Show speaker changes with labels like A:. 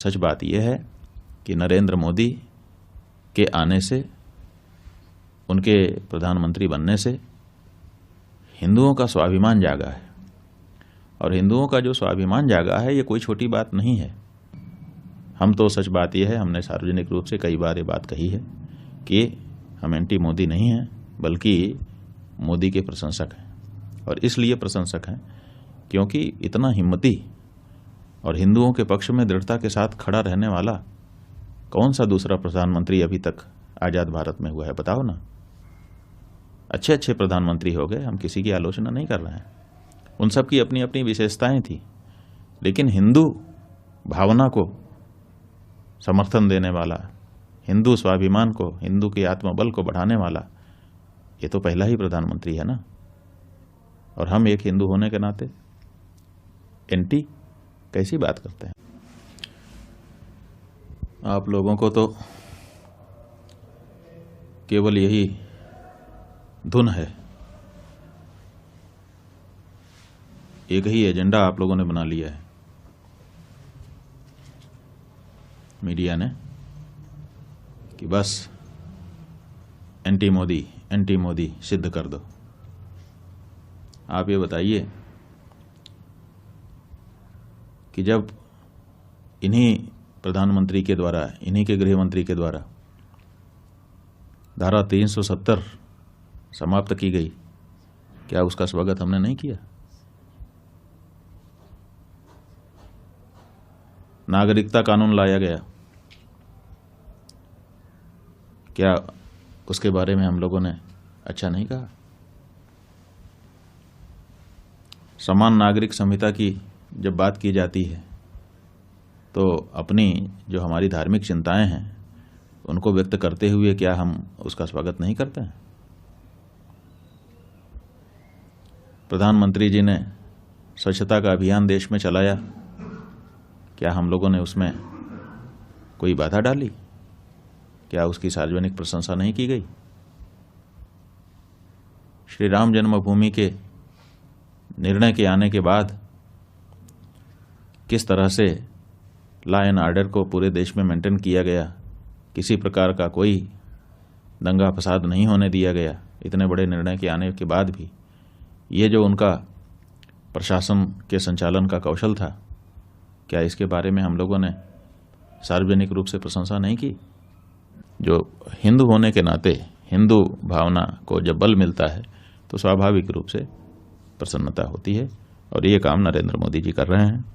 A: सच बात यह है कि नरेंद्र मोदी के आने से, उनके प्रधानमंत्री बनने से हिंदुओं का स्वाभिमान जागा है। और हिंदुओं का जो स्वाभिमान जागा है ये कोई छोटी बात नहीं है। हम तो सच बात यह है, हमने सार्वजनिक रूप से कई बार ये बात कही है कि हम एंटी मोदी नहीं हैं, बल्कि मोदी के प्रशंसक हैं। और इसलिए प्रशंसक हैं क्योंकि इतना हिम्मती और हिंदुओं के पक्ष में दृढ़ता के साथ खड़ा रहने वाला कौन सा दूसरा प्रधानमंत्री अभी तक आज़ाद भारत में हुआ है, बताओ ना। अच्छे अच्छे प्रधानमंत्री हो गए, हम किसी की आलोचना नहीं कर रहे हैं, उन सब की अपनी अपनी विशेषताएं थी, लेकिन हिंदू भावना को समर्थन देने वाला, हिंदू स्वाभिमान को, हिंदू के आत्मबल को बढ़ाने वाला ये तो पहला ही प्रधानमंत्री है ना। और हम एक हिंदू होने के नाते एंटी कैसी बात करते हैं। आप लोगों को तो केवल यही धुन है, एक ही एजेंडा आप लोगों ने बना लिया है मीडिया ने कि बस एंटी मोदी सिद्ध कर दो। आप ये बताइए कि जब इन्हीं प्रधानमंत्री के द्वारा, इन्हीं के गृह मंत्री के द्वारा धारा 370 समाप्त की गई, क्या उसका स्वागत हमने नहीं किया? नागरिकता कानून लाया गया, क्या उसके बारे में हम लोगों ने अच्छा नहीं कहा? समान नागरिक संहिता की जब बात की जाती है तो अपनी जो हमारी धार्मिक चिंताएं हैं उनको व्यक्त करते हुए क्या हम उसका स्वागत नहीं करते हैं? प्रधानमंत्री जी ने स्वच्छता का अभियान देश में चलाया, क्या हम लोगों ने उसमें कोई बाधा डाली? क्या उसकी सार्वजनिक प्रशंसा नहीं की गई? श्री राम जन्मभूमि के निर्णय के आने के बाद किस तरह से लॉ एंड ऑर्डर को पूरे देश में मेंटेन किया गया, किसी प्रकार का कोई दंगा फसाद नहीं होने दिया गया, इतने बड़े निर्णय के आने के बाद भी ये जो उनका प्रशासन के संचालन का कौशल था, क्या इसके बारे में हम लोगों ने सार्वजनिक रूप से प्रशंसा नहीं की? जो हिंदू होने के नाते हिंदू भावना को जब बल मिलता है तो स्वाभाविक रूप से प्रसन्नता होती है, और ये काम नरेंद्र मोदी जी कर रहे हैं।